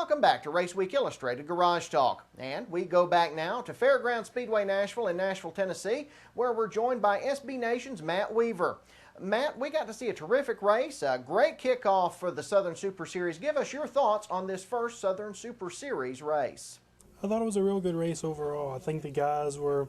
Welcome back to Raceweek Illustrated Garage Talk. And we go back now to Fairgrounds Speedway Nashville in Nashville, Tennessee, where we're joined by SB Nation's Matt Weaver. Matt, we got to see a terrific race, a great kickoff for the Southern Super Series. Give us your thoughts on this first Southern Super Series race. I thought it was a real good race overall. I think the guys were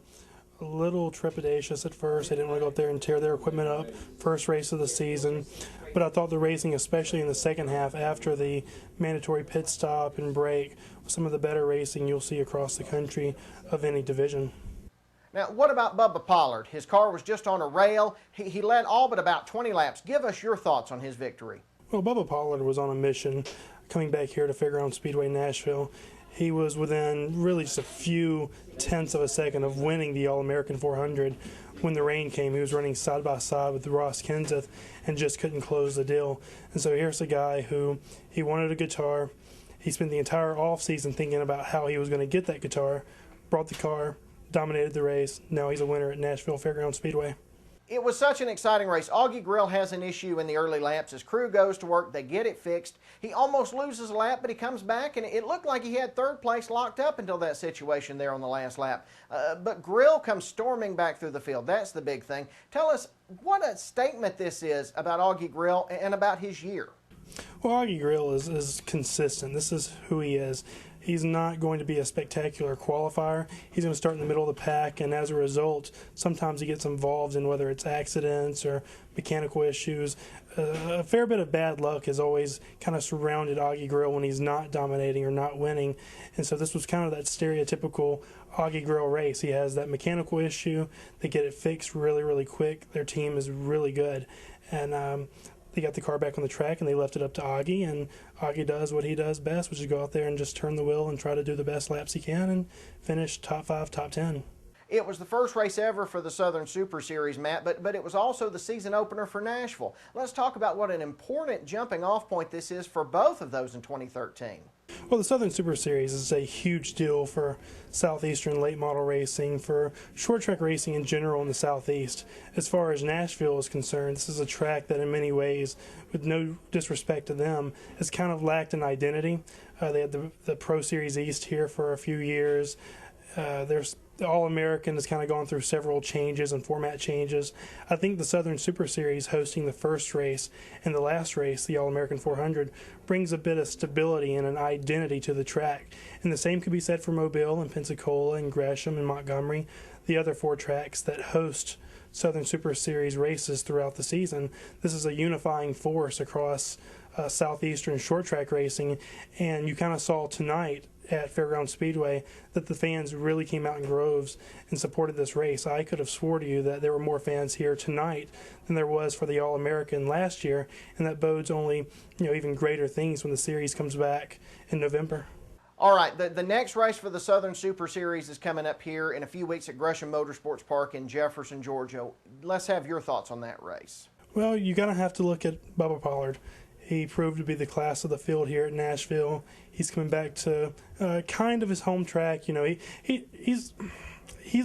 a little trepidatious at first. They didn't want to go up there and tear their equipment up. First race of the season. But I thought the racing, especially in the second half after the mandatory pit stop and break, was some of the better racing you'll see across the country of any division. Now, what about Bubba Pollard? His car was just on a rail. He led all but about 20 laps. Give us your thoughts on his victory. Well, Bubba Pollard was on a mission coming back here to Fairgrounds Speedway Nashville. He was within really just a few tenths of a second of winning the All-American 400 when the rain came. He was running side by side with Ross Kenseth and just couldn't close the deal. And so here's a guy who, he wanted a guitar. He spent the entire off-season thinking about how he was going to get that guitar, brought the car, dominated the race. Now he's a winner at Nashville Fairgrounds Speedway. It was such an exciting race. Augie Grill has an issue in the early laps. His crew goes to work. They get it fixed. He almost loses a lap, but he comes back, and it looked like he had third place locked up until that situation there on the last lap. But Grill comes storming back through the field. That's the big thing. Tell us what a statement this is about Augie Grill and about his year. Well, Augie Grill is consistent. This is who he is. He's not going to be a spectacular qualifier. He's going to start in the middle of the pack, and as a result, sometimes he gets involved in whether it's accidents or mechanical issues. A fair bit of bad luck has always kind of surrounded Augie Grill when he's not dominating or not winning, and so this was kind of that stereotypical Augie Grill race. He has that mechanical issue. They get it fixed really, really quick. Their team is really good, and they got the car back on the track and they left it up to Augie, and Augie does what he does best, which is go out there and just turn the wheel and try to do the best laps he can and finish top 5, top 10. It was the first race ever for the Southern Super Series, Matt, but it was also the season opener for Nashville. Let's talk about what an important jumping off point this is for both of those in 2013. Well, the Southern Super Series is a huge deal for Southeastern late model racing, for short track racing in general in the Southeast. As far as Nashville is concerned, this is a track that in many ways, with no disrespect to them, has kind of lacked an identity. They had the Pro Series East here for a few years. The All-American has kind of gone through several changes and format changes. I think the Southern Super Series hosting the first race and the last race, the All-American 400, brings a bit of stability and an identity to the track. And the same could be said for Mobile and Pensacola and Gresham and Montgomery, the other 4 tracks that host Southern Super Series races throughout the season. This is a unifying force across Southeastern short track racing, and you kind of saw tonight at Fairgrounds Speedway that the fans really came out in droves and supported this race. I could have swore to you that there were more fans here tonight than there was for the All-American last year, and that bodes only, even greater things when the series comes back in November. All right, the next race for the Southern Super Series is coming up here in a few weeks at Gresham Motorsports Park in Jefferson, Georgia. Let's have your thoughts on that race. Well, you're going to have to look at Bubba Pollard. He proved to be the class of the field here at Nashville. He's coming back to kind of his home track. He's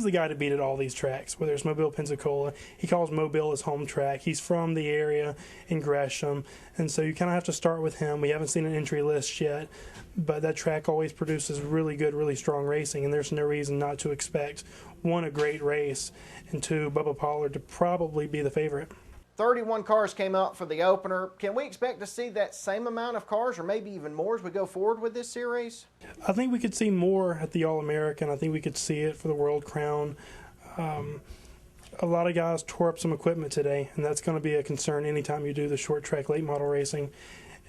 the guy to beat at all these tracks, whether it's Mobile, Pensacola. He calls Mobile his home track. He's from the area in Gresham, and so you kind of have to start with him. We haven't seen an entry list yet, but that track always produces really good, really strong racing, and there's no reason not to expect, 1, a great race, and 2, Bubba Pollard to probably be the favorite. 31 cars came up for the opener. Can we expect to see that same amount of cars or maybe even more as we go forward with this series? I think we could see more at the All-American. I think we could see it for the World Crown. A lot of guys tore up some equipment today, and that's going to be a concern anytime you do the short track late model racing.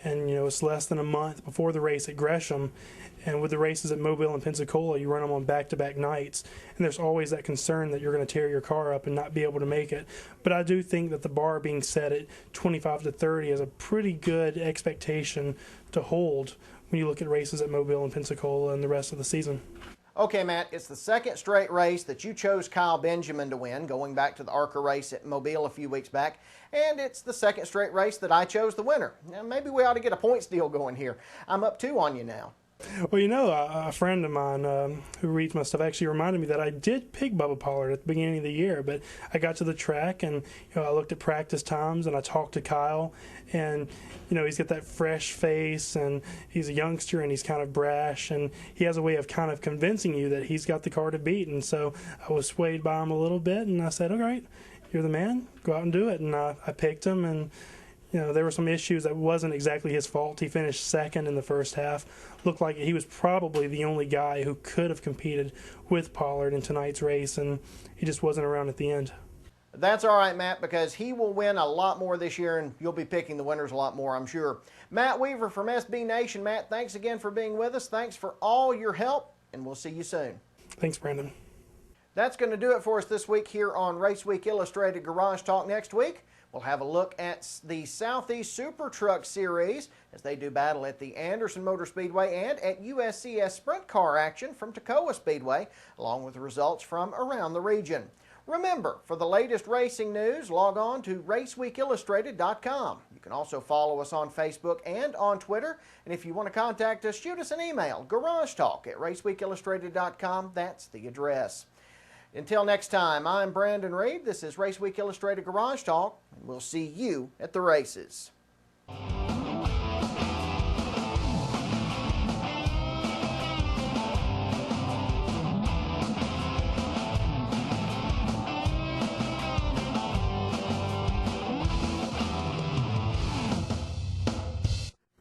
And, it's less than a month before the race at Gresham. And with the races at Mobile and Pensacola, you run them on back-to-back nights. And there's always that concern that you're going to tear your car up and not be able to make it. But I do think that the bar being set at 25 to 30 is a pretty good expectation to hold when you look at races at Mobile and Pensacola and the rest of the season. Okay, Matt, it's the second straight race that you chose Kyle Benjamin to win, going back to the ARCA race at Mobile a few weeks back, and it's the second straight race that I chose the winner. Now, maybe we ought to get a points deal going here. I'm up 2 on you now. Well, you know, a friend of mine who reads my stuff actually reminded me that I did pick Bubba Pollard at the beginning of the year, but I got to the track and I looked at practice times and I talked to Kyle, and he's got that fresh face and he's a youngster and he's kind of brash and he has a way of kind of convincing you that he's got the car to beat. And so I was swayed by him a little bit, and I said, all right, you're the man, go out and do it. And I picked him, and there were some issues that wasn't exactly his fault. He finished second in the first half. Looked like he was probably the only guy who could have competed with Pollard in tonight's race, and he just wasn't around at the end. That's all right, Matt, because he will win a lot more this year, and you'll be picking the winners a lot more, I'm sure. Matt Weaver from SB Nation. Matt, thanks again for being with us. Thanks for all your help, and we'll see you soon. Thanks, Brandon. That's going to do it for us this week here on Raceweek Illustrated Garage Talk. Next week, we'll have a look at the Southeast Super Truck Series as they do battle at the Anderson Motor Speedway and at USCS Sprint Car action from Toccoa Speedway, along with the results from around the region. Remember, for the latest racing news, log on to RaceweekIllustrated.com. You can also follow us on Facebook and on Twitter. And if you want to contact us, shoot us an email, garagetalk@RaceweekIllustrated.com. That's the address. Until next time, I'm Brandon Reed. This is Raceweek Illustrated Garage Talk, and we'll see you at the races.